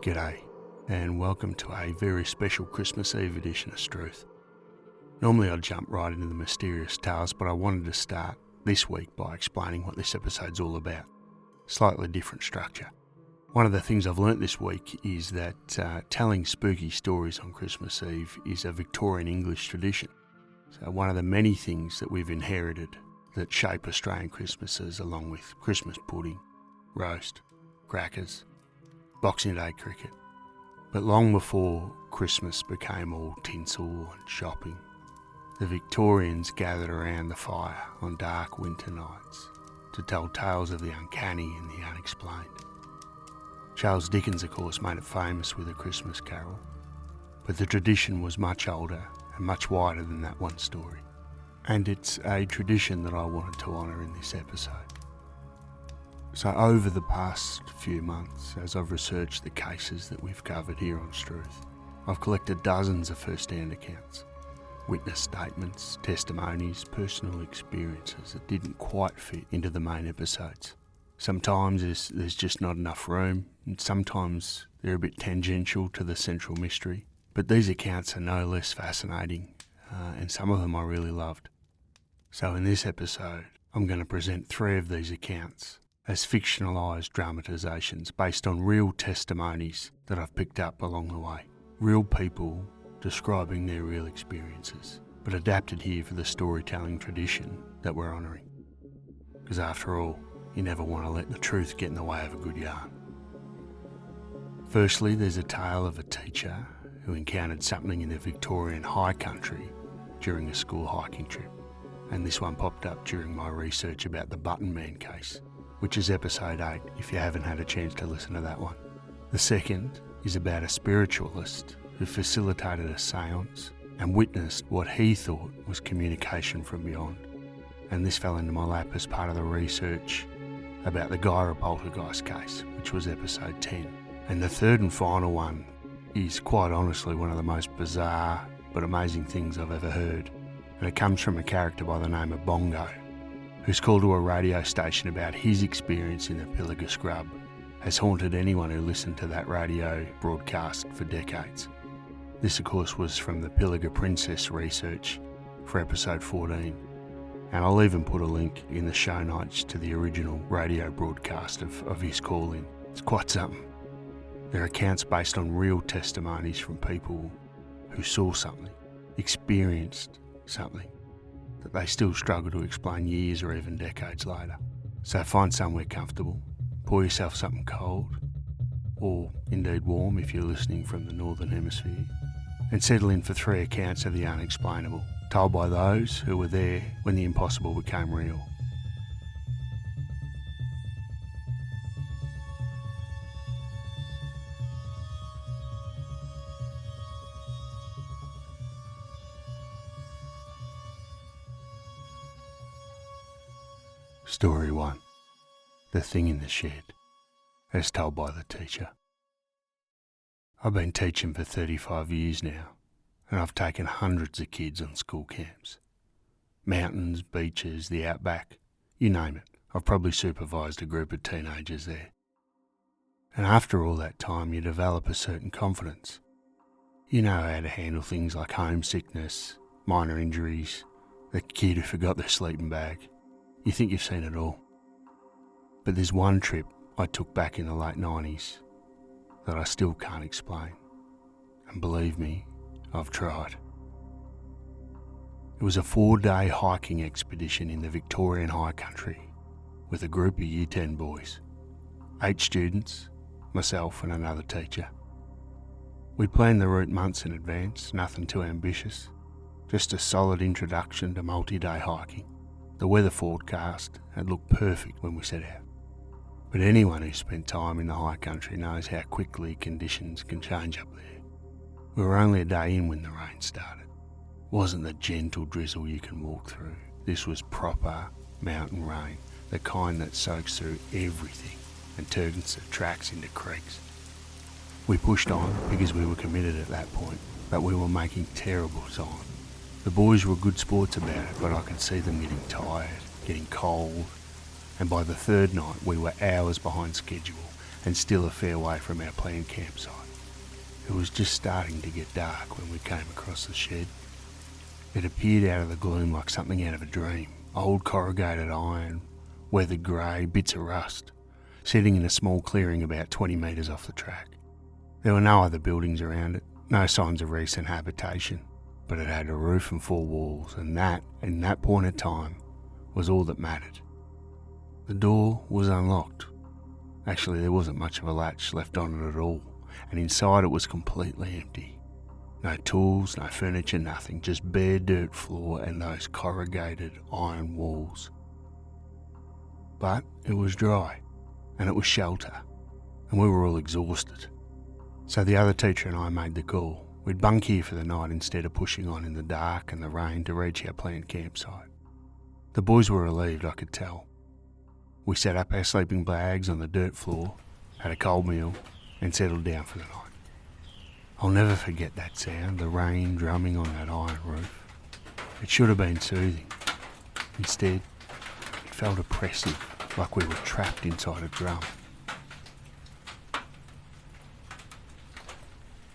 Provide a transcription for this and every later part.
G'day, and welcome to a very special Christmas Eve edition of Strewth. Normally I'd jump right into the mysterious tales, but I wanted to start this week by explaining what this episode's all about. Slightly different structure. One of the things I've learnt this week is that telling spooky stories on Christmas Eve is a Victorian English tradition. So one of the many things that we've inherited that shape Australian Christmases, along with Christmas pudding, roast, crackers, Boxing Day cricket. But long before Christmas became all tinsel and shopping, the Victorians gathered around the fire on dark winter nights to tell tales of the uncanny and the unexplained. Charles Dickens, of course, made it famous with A Christmas Carol, but the tradition was much older and much wider than that one story. And it's a tradition that I wanted to honour in this episode. So over the past few months, as I've researched the cases that we've covered here on Strewth, I've collected dozens of first-hand accounts, witness statements, testimonies, personal experiences that didn't quite fit into the main episodes. Sometimes there's just not enough room, and sometimes they're a bit tangential to the central mystery. But these accounts are no less fascinating, and some of them I really loved. So in this episode, I'm going to present 3 of these accounts as fictionalised dramatisations based on real testimonies that I've picked up along the way. Real people describing their real experiences, but adapted here for the storytelling tradition that we're honouring. Because after all, you never want to let the truth get in the way of a good yarn. Firstly, there's a tale of a teacher who encountered something in the Victorian high country during a school hiking trip. And this one popped up during my research about the Button Man case, which is episode 8 if you haven't had a chance to listen to that one. The second is about a spiritualist who facilitated a séance and witnessed what he thought was communication from beyond. And this fell into my lap as part of the research about the Guyra poltergeist case, which was episode 10. And the third and final one is quite honestly one of the most bizarre but amazing things I've ever heard. And it comes from a character by the name of Bongo, who's called to a radio station about his experience in the Pilliga Scrub, has haunted anyone who listened to that radio broadcast for decades. This, of course, was from the Pilliga Princess research for episode 14, and I'll even put a link in the show notes to the original radio broadcast of his call-in. It's quite something. They're accounts based on real testimonies from people who saw something, experienced something, that they still struggle to explain years or even decades later. So find somewhere comfortable, pour yourself something cold, or indeed warm if you're listening from the Northern Hemisphere, and settle in for 3 accounts of the unexplainable, told by those who were there when the impossible became real. Story 1. The Thing in the Shed, as told by the teacher. I've been teaching for 35 years now, and I've taken hundreds of kids on school camps. Mountains, beaches, the outback, you name it. I've probably supervised a group of teenagers there. And after all that time, you develop a certain confidence. You know how to handle things like homesickness, minor injuries, the kid who forgot their sleeping bag. You think you've seen it all. But there's one trip I took back in the late 90s that I still can't explain. And believe me, I've tried. It was a 4-day hiking expedition in the Victorian high country with a group of Year 10 boys, 8 students, myself and another teacher. We'd planned the route months in advance, nothing too ambitious, just a solid introduction to multi-day hiking. The weather forecast had looked perfect when we set out. But anyone who spent time in the high country knows how quickly conditions can change up there. We were only a day in when the rain started. It wasn't the gentle drizzle you can walk through. This was proper mountain rain, the kind that soaks through everything and turns the tracks into creeks. We pushed on because we were committed at that point, but we were making terrible time. The boys were good sports about it, but I could see them getting tired, getting cold, and by the 3rd night we were hours behind schedule and still a fair way from our planned campsite. It was just starting to get dark when we came across the shed. It appeared out of the gloom like something out of a dream. Old corrugated iron, weathered grey, bits of rust, sitting in a small clearing about 20 metres off the track. There were no other buildings around it, no signs of recent habitation, but it had a roof and 4 walls, and that, in that point of time, was all that mattered. The door was unlocked. Actually, there wasn't much of a latch left on it at all, and inside it was completely empty. No tools, no furniture, nothing, just bare dirt floor and those corrugated iron walls. But it was dry, and it was shelter, and we were all exhausted. So the other teacher and I made the call. We'd bunk here for the night instead of pushing on in the dark and the rain to reach our planned campsite. The boys were relieved, I could tell. We set up our sleeping bags on the dirt floor, had a cold meal, and settled down for the night. I'll never forget that sound, the rain drumming on that iron roof. It should have been soothing. Instead, it felt oppressive, like we were trapped inside a drum.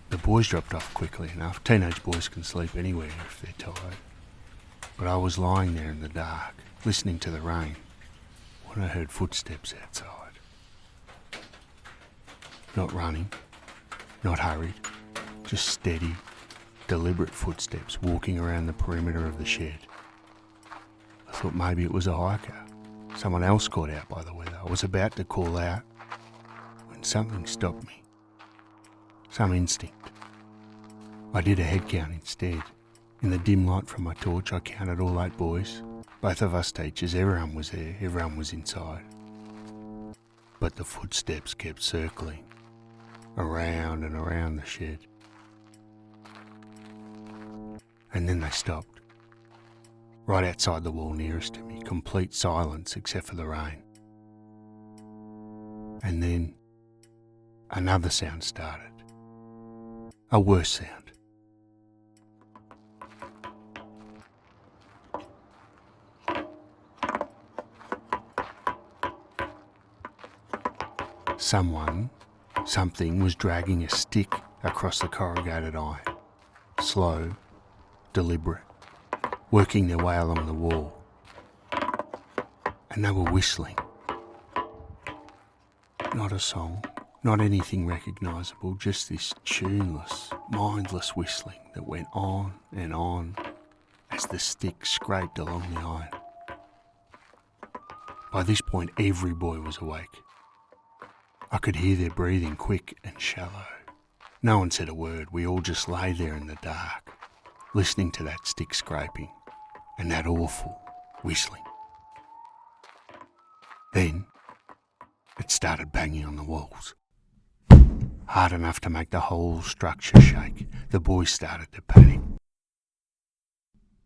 The boys dropped off quickly enough. Teenage boys can sleep anywhere if they're tired. But I was lying there in the dark, listening to the rain, when I heard footsteps outside. Not running, not hurried, just steady, deliberate footsteps walking around the perimeter of the shed. I thought maybe it was a hiker, someone else caught out by the weather. I was about to call out when something stopped me. Some instinct. I did a head count instead. In the dim light from my torch, I counted all 8 boys. Both of us teachers, everyone was there, everyone was inside. But the footsteps kept circling, around and around the shed. And then they stopped. Right outside the wall nearest to me, complete silence except for the rain. And then another sound started. A worse sound. Something was dragging a stick across the corrugated iron. Slow, deliberate, working their way along the wall. And they were whistling. Not a song, not anything recognisable, just this tuneless, mindless whistling that went on and on as the stick scraped along the iron. By this point, every boy was awake. I could hear their breathing, quick and shallow. No one said a word. We all just lay there in the dark, listening to that stick scraping and that awful whistling. Then it started banging on the walls. Hard enough to make the whole structure shake. The boys started to panic.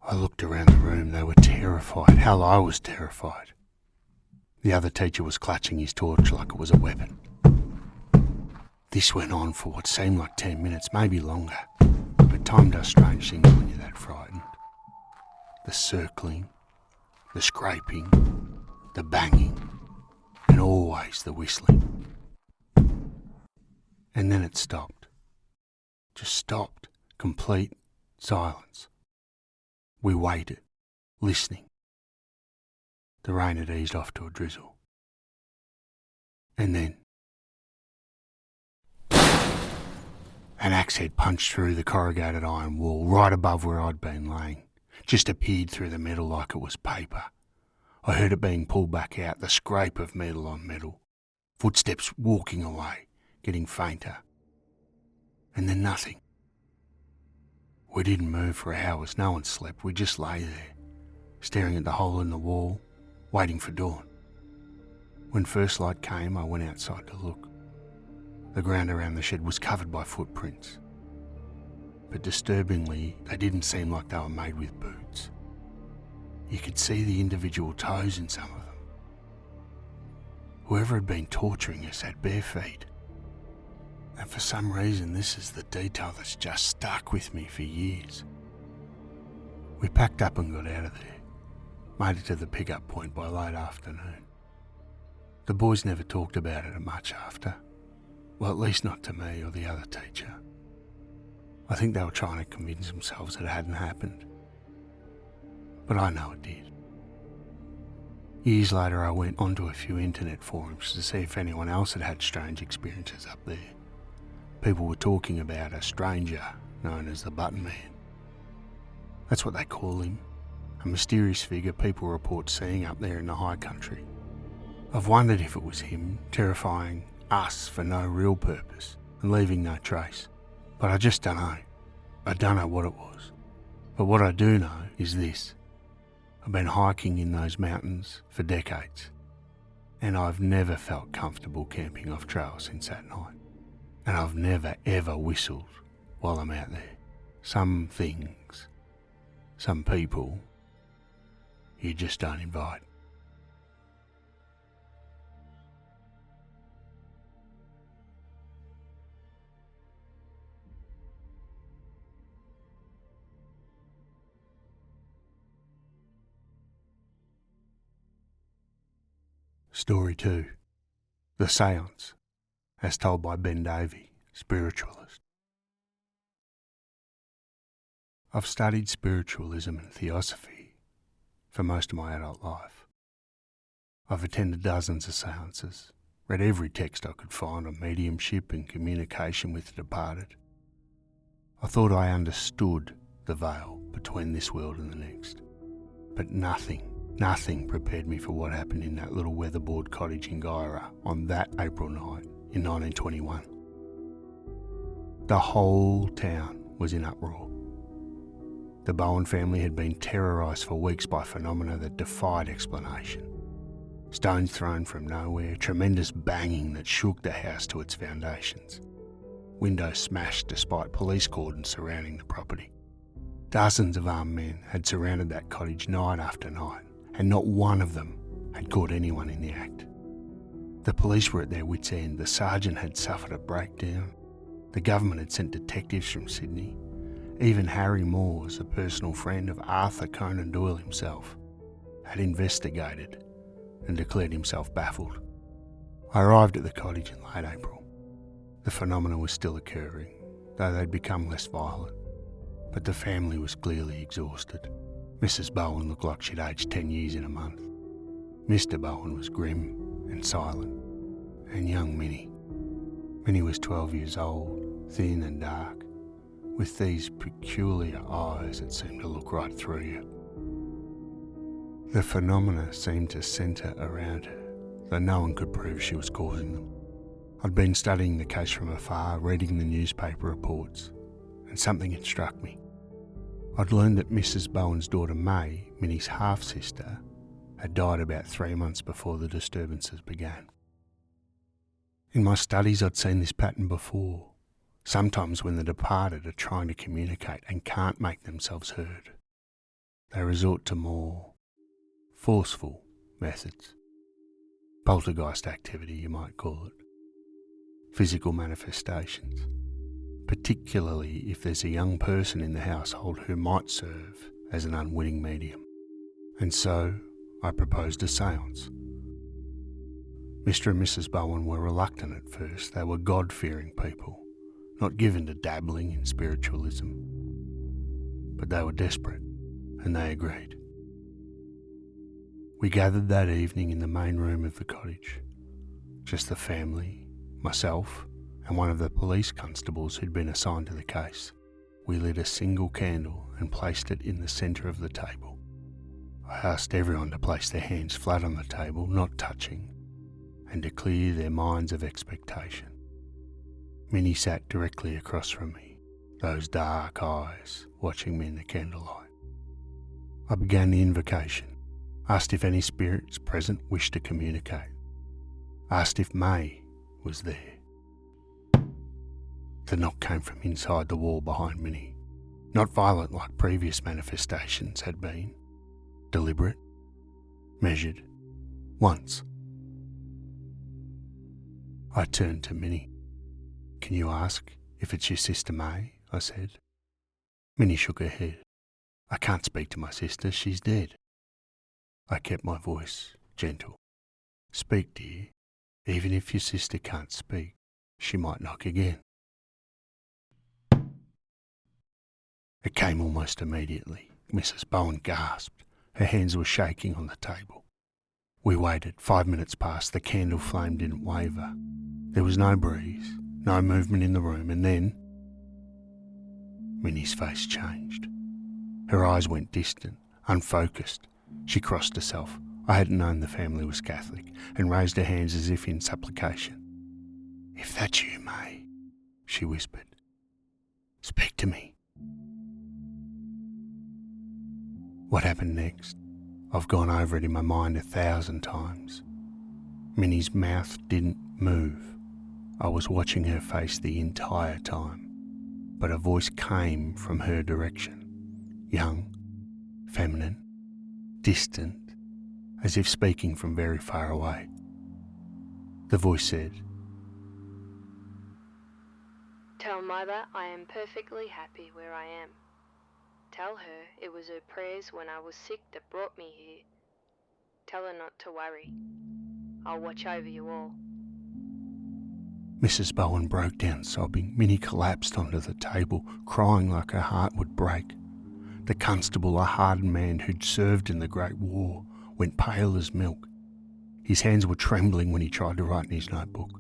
I looked around the room. They were terrified. Hell, I was terrified. The other teacher was clutching his torch like it was a weapon. This went on for what seemed like 10 minutes, maybe longer. But time does strange things when you're that frightened. The circling, the scraping, the banging, and always the whistling. And then it stopped. Just stopped. Complete silence. We waited, listening. The rain had eased off to a drizzle. And then an axe head punched through the corrugated iron wall right above where I'd been laying. Just appeared through the metal like it was paper. I heard it being pulled back out, the scrape of metal on metal. Footsteps walking away, getting fainter. And then nothing. We didn't move for hours, no one slept, we just lay there, staring at the hole in the wall, waiting for dawn. When first light came, I went outside to look. The ground around the shed was covered by footprints. But disturbingly, they didn't seem like they were made with boots. You could see the individual toes in some of them. Whoever had been torturing us had bare feet. And for some reason, this is the detail that's just stuck with me for years. We packed up and got out of there. Made it to the pickup point by late afternoon. The boys never talked about it much after. Well, at least not to me or the other teacher. I think they were trying to convince themselves that it hadn't happened. But I know it did. Years later, I went onto a few internet forums to see if anyone else had had strange experiences up there. People were talking about a stranger known as the Button Man. That's what they call him, a mysterious figure people report seeing up there in the high country. I've wondered if it was him, terrifying us for no real purpose and leaving no trace. But I just don't know. I don't know what it was. But what I do know is this. I've been hiking in those mountains for decades, and I've never felt comfortable camping off trail since that night. And I've never ever whistled while I'm out there. Some things, some people, you just don't invite. Story 2. The Séance, as told by Ben Davey, spiritualist. I've studied spiritualism and theosophy for most of my adult life. I've attended dozens of séances, read every text I could find on mediumship and communication with the departed. I thought I understood the veil between this world and the next, but nothing prepared me for what happened in that little weatherboard cottage in Guyra on that April night in 1921. The whole town was in uproar. The Bowen family had been terrorised for weeks by phenomena that defied explanation. Stones thrown from nowhere, tremendous banging that shook the house to its foundations. Windows smashed despite police cordons surrounding the property. Dozens of armed men had surrounded that cottage night after night, and not one of them had caught anyone in the act. The police were at their wits' end. The sergeant had suffered a breakdown. The government had sent detectives from Sydney. Even Harry Moores, a personal friend of Arthur Conan Doyle himself, had investigated and declared himself baffled. I arrived at the cottage in late April. The phenomena was still occurring, though they'd become less violent, but the family was clearly exhausted. Mrs. Bowen looked like she'd aged 10 years in a month. Mr. Bowen was grim and silent, and young Minnie. Minnie was 12 years old, thin and dark, with these peculiar eyes that seemed to look right through you. The phenomena seemed to centre around her, though no one could prove she was causing them. I'd been studying the case from afar, reading the newspaper reports, and something had struck me. I'd learned that Mrs. Bowen's daughter May, Minnie's half-sister, had died about 3 months before the disturbances began. In my studies I'd seen this pattern before. Sometimes when the departed are trying to communicate and can't make themselves heard, they resort to more forceful methods. Poltergeist activity, you might call it. Physical manifestations. Particularly if there's a young person in the household who might serve as an unwitting medium. And so I proposed a séance. Mr. and Mrs. Bowen were reluctant at first. They were God-fearing people, not given to dabbling in spiritualism. But they were desperate, and they agreed. We gathered that evening in the main room of the cottage. Just the family, myself, and one of the police constables who'd been assigned to the case. We lit a single candle and placed it in the centre of the table. I asked everyone to place their hands flat on the table, not touching, and to clear their minds of expectation. Minnie sat directly across from me, those dark eyes watching me in the candlelight. I began the invocation, asked if any spirits present wished to communicate, asked if May was there. The knock came from inside the wall behind Minnie, not violent like previous manifestations had been, deliberate, measured, once. I turned to Minnie. "Can you ask if it's your sister May?" I said. Minnie shook her head. "I can't speak to my sister, she's dead." I kept my voice gentle. "Speak, dear, even if your sister can't speak. she might knock again. It came almost immediately. Mrs. Bowen gasped. Her hands were shaking on the table. We waited. 5 minutes passed. The candle flame didn't waver. There was no breeze, no movement in the room, and then Minnie's face changed. Her eyes went distant, unfocused. She crossed herself. I hadn't known the family was Catholic, and raised her hands as if in supplication. "If that's you, May," she whispered, "speak to me." What happened next? I've gone over it in my mind 1,000 times. Minnie's mouth didn't move. I was watching her face the entire time, but a voice came from her direction. Young, feminine, distant, as if speaking from very far away. The voice said, "Tell Mother I am perfectly happy where I am. Tell her it was her prayers when I was sick that brought me here. Tell her not to worry. I'll watch over you all." Mrs. Bowen broke down sobbing. Minnie collapsed onto the table, crying like her heart would break. The constable, a hardened man who'd served in the Great War, went pale as milk. His hands were trembling when he tried to write in his notebook.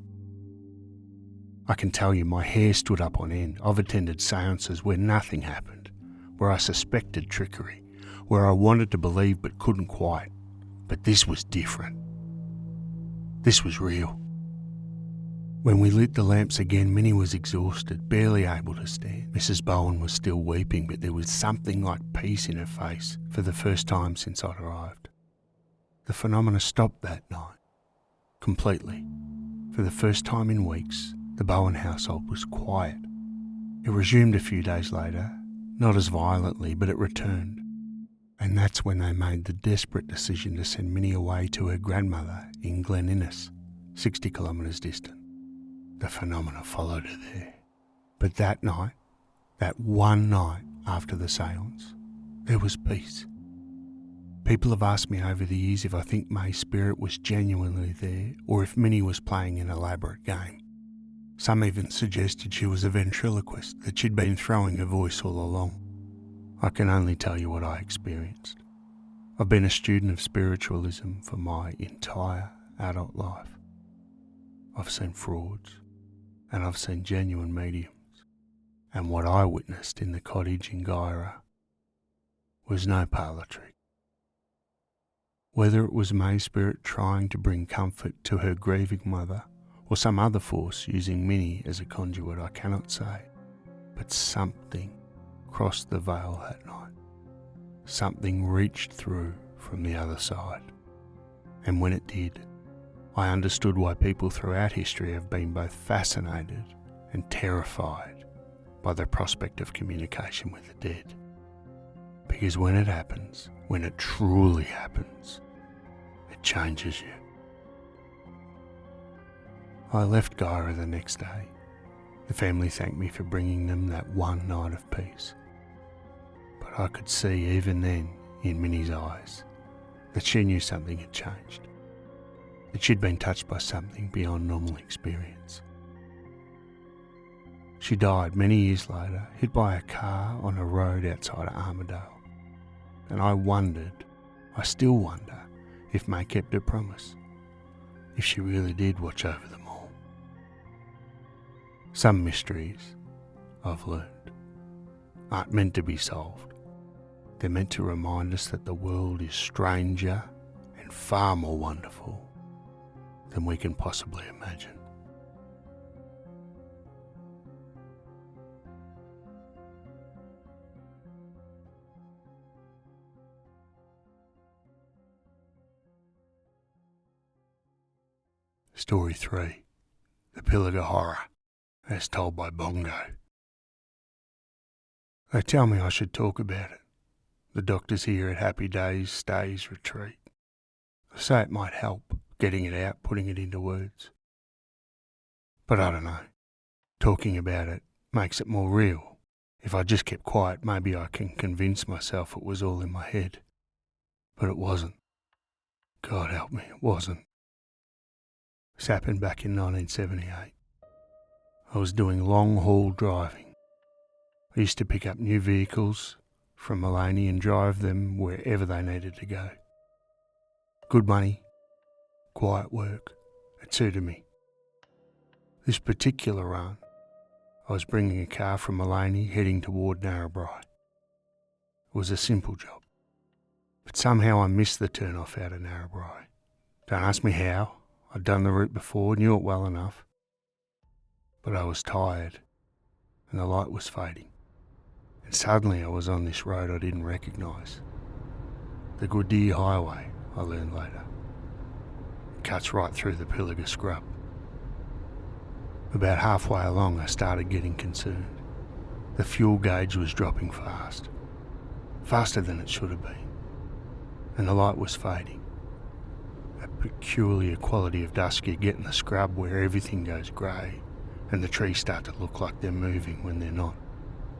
I can tell you, my hair stood up on end. I've attended séances where nothing happened, where I suspected trickery, where I wanted to believe but couldn't quite. But this was different. This was real. When we lit the lamps again, Minnie was exhausted, barely able to stand. Mrs. Bowen was still weeping, but there was something like peace in her face for the first time since I'd arrived. The phenomena stopped that night, completely. For the first time in weeks, the Bowen household was quiet. It resumed a few days later, not as violently, but it returned. And that's when they made the desperate decision to send Minnie away to her grandmother in Glen Innes, 60 kilometres distant. The phenomena followed her there. But that night, that one night after the séance, there was peace. People have asked me over the years if I think May's spirit was genuinely there or if Minnie was playing an elaborate game. Some even suggested she was a ventriloquist, that she'd been throwing her voice all along. I can only tell you what I experienced. I've been a student of spiritualism for my entire adult life. I've seen frauds, and I've seen genuine mediums, and what I witnessed in the cottage in Guyra was no parlour trick. Whether it was May's spirit trying to bring comfort to her grieving mother, or some other force using Minnie as a conduit, I cannot say, but something crossed the veil that night. Something reached through from the other side, and when it did, I understood why people throughout history have been both fascinated and terrified by the prospect of communication with the dead. Because when it happens, when it truly happens, it changes you. I left Guyra the next day. The family thanked me for bringing them that one night of peace. But I could see even then, in Minnie's eyes, that she knew something had changed. That she'd been touched by something beyond normal experience. She died many years later, hit by a car on a road outside of Armidale. And I still wonder, if May kept her promise, if she really did watch over them all. Some mysteries, I've learned, aren't meant to be solved. They're meant to remind us that the world is stranger and far more wonderful than we can possibly imagine. Story 3. The Pilliga Horror, as told by Bongo. They tell me I should talk about it. The doctors here at Happy Days Stays Retreat. They say it might help, getting it out, putting it into words. But I don't know. Talking about it makes it more real. If I just kept quiet, maybe I can convince myself it was all in my head. But it wasn't. God help me, it wasn't. This happened back in 1978. I was doing long-haul driving. I used to pick up new vehicles from Maloney and drive them wherever they needed to go. Good money, quiet work, it suited me. This particular run, I was bringing a car from Maloney heading toward Narrabri. It was a simple job, but somehow I missed the turn-off out of Narrabri. Don't ask me how. I'd done the route before, knew it well enough. But I was tired, and the light was fading. And suddenly I was on this road I didn't recognise. The Guyra Highway, I learned later. It cuts right through the Pilliga Scrub. About halfway along I started getting concerned. The fuel gauge was dropping fast. Faster than it should have been. And the light was fading. A peculiar quality of dusk you get in the scrub where everything goes grey and the trees start to look like they're moving when they're not.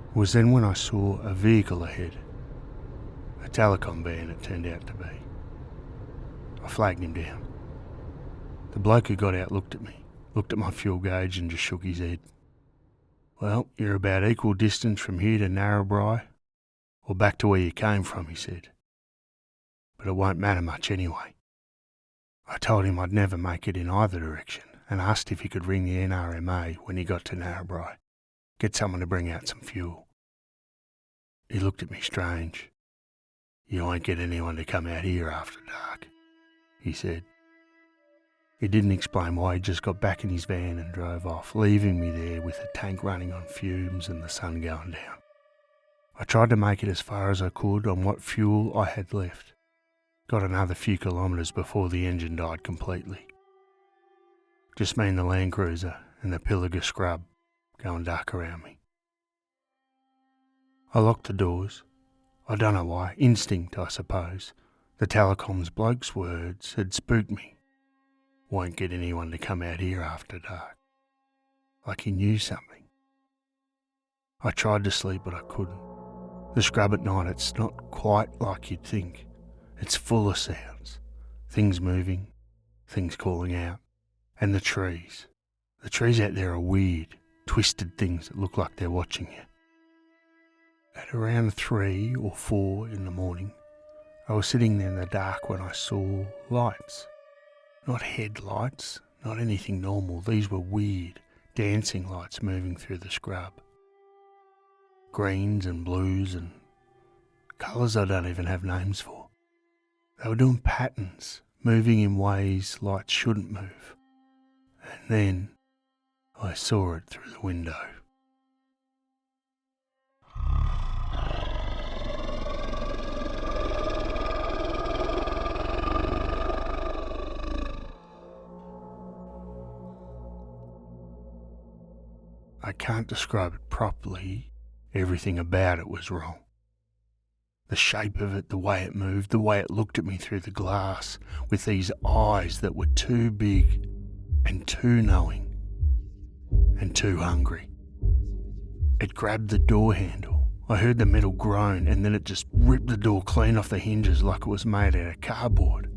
It was then when I saw a vehicle ahead. A telecom van it turned out to be. I flagged him down. The bloke who got out looked at me, looked at my fuel gauge and just shook his head. Well, you're about equal distance from here to Narrabri, or back to where you came from, he said. But it won't matter much anyway. I told him I'd never make it in either direction and asked if he could ring the NRMA when he got to Narrabri, get someone to bring out some fuel. He looked at me strange. You won't get anyone to come out here after dark, he said. He didn't explain why he just got back in his van and drove off, leaving me there with the tank running on fumes and the sun going down. I tried to make it as far as I could on what fuel I had left. Got another few kilometres before the engine died completely. Just me and the Land Cruiser and the Pilliga Scrub going dark around me. I locked the doors. I don't know why. Instinct, I suppose. The telecom's bloke's words had spooked me. Won't get anyone to come out here after dark. Like he knew something. I tried to sleep, but I couldn't. The scrub at night, it's not quite like you'd think. It's full of sounds. Things moving, things calling out. And the trees. The trees out there are weird, twisted things that look like they're watching you. At around 3 or 4 in the morning, I was sitting there in the dark when I saw lights. Not headlights, not anything normal. These were weird, dancing lights moving through the scrub. Greens and blues and colours I don't even have names for. They were doing patterns, moving in ways lights shouldn't move. And then I saw it through the window. I can't describe it properly. Everything about it was wrong. The shape of it, the way it moved, the way it looked at me through the glass with these eyes that were too big and too knowing and too hungry. It grabbed the door handle. I heard the metal groan and then it just ripped the door clean off the hinges like it was made out of cardboard.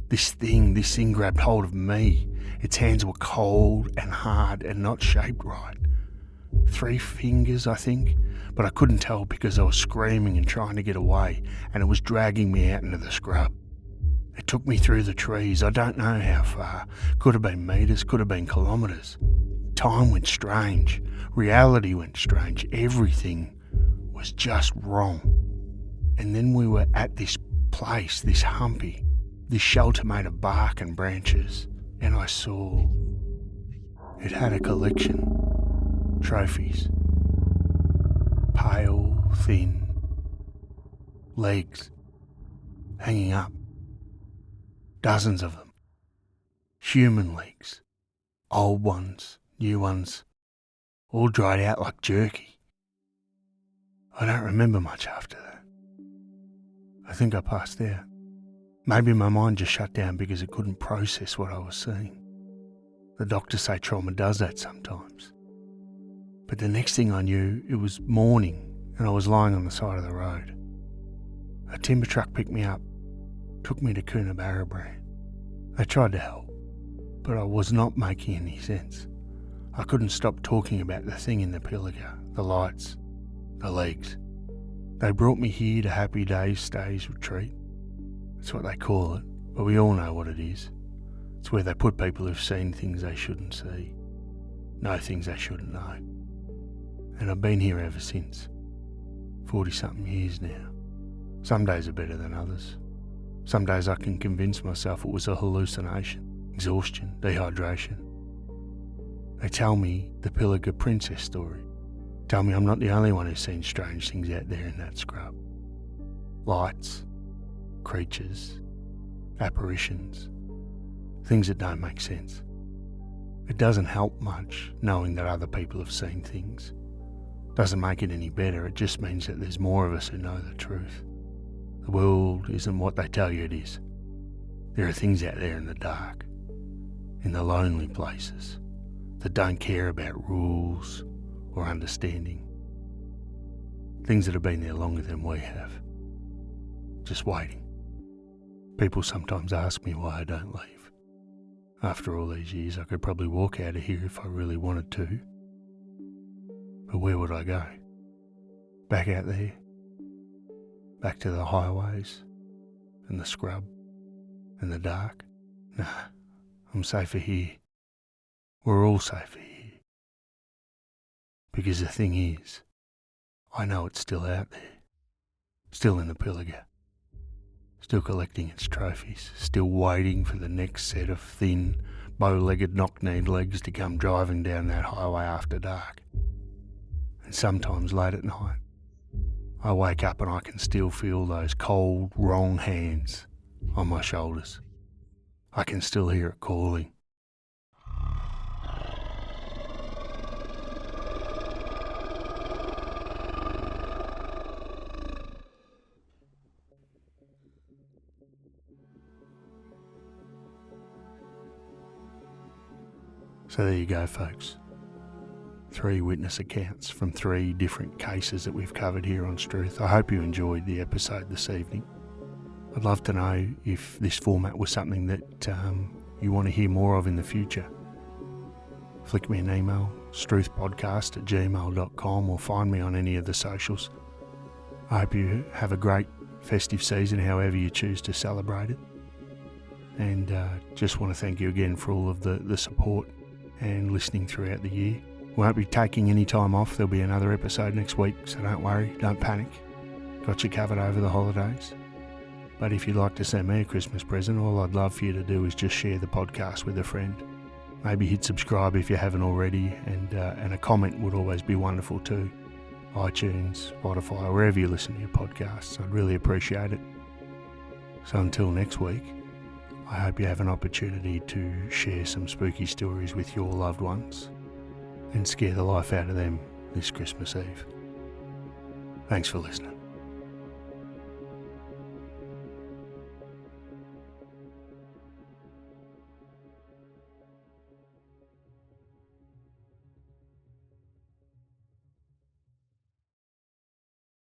This thing grabbed hold of me. Its hands were cold and hard and not shaped right. 3 fingers, I think, but I couldn't tell because I was screaming and trying to get away, and it was dragging me out into the scrub. It took me through the trees. I don't know how far. Could have been metres, could have been kilometres. Time went strange. Reality went strange. Everything was just wrong. And then we were at this place, this humpy, this shelter made of bark and branches, and I saw it had a collection. Trophies. Pale, thin, legs, hanging up. Dozens of them. Human legs. Old ones, new ones, all dried out like jerky. I don't remember much after that. I think I passed out. Maybe my mind just shut down because it couldn't process what I was seeing. The doctors say trauma does that sometimes. But the next thing I knew, it was morning and I was lying on the side of the road. A timber truck picked me up, took me to Coonabarabran. They tried to help, but I was not making any sense. I couldn't stop talking about the thing in the Pilliga, the lights, the legs. They brought me here to Happy Days Stays Retreat. That's what they call it, but we all know what it is. It's where they put people who've seen things they shouldn't see, know things they shouldn't know. And I've been here ever since, 40-something years now. Some days are better than others. Some days I can convince myself it was a hallucination, exhaustion, dehydration. They tell me the Pilliga princess story. Tell me I'm not the only one who's seen strange things out there in that scrub. Lights, creatures, apparitions, things that don't make sense. It doesn't help much knowing that other people have seen things. Doesn't make it any better, it just means that there's more of us who know the truth. The world isn't what they tell you it is. There are things out there in the dark, in the lonely places, that don't care about rules or understanding. Things that have been there longer than we have. Just waiting. People sometimes ask me why I don't leave. After all these years, I could probably walk out of here if I really wanted to. But where would I go? Back out there? Back to the highways and the scrub and the dark? Nah, I'm safer here. We're all safer here. Because the thing is, I know it's still out there. Still in the Pilliga. Still collecting its trophies. Still waiting for the next set of thin, bow-legged, knock-kneed legs to come driving down that highway after dark. And sometimes late at night, I wake up and I can still feel those cold, wrong hands on my shoulders. I can still hear it calling. So there you go, folks. 3 witness accounts from 3 different cases that we've covered here on Strewth. I hope you enjoyed the episode this evening. I'd love to know if this format was something that you want to hear more of in the future. Flick me an email, strewthpodcast@gmail.com, or find me on any of the socials. I hope you have a great festive season, however you choose to celebrate it. And just want to thank you again for all of the support and listening throughout the year. We won't be taking any time off. There'll be another episode next week, so don't worry, don't panic. Got you covered over the holidays. But if you'd like to send me a Christmas present, all I'd love for you to do is just share the podcast with a friend. Maybe hit subscribe if you haven't already, and a comment would always be wonderful too. iTunes, Spotify, wherever you listen to your podcasts. I'd really appreciate it. So until next week, I hope you have an opportunity to share some spooky stories with your loved ones and scare the life out of them this Christmas Eve. Thanks for listening.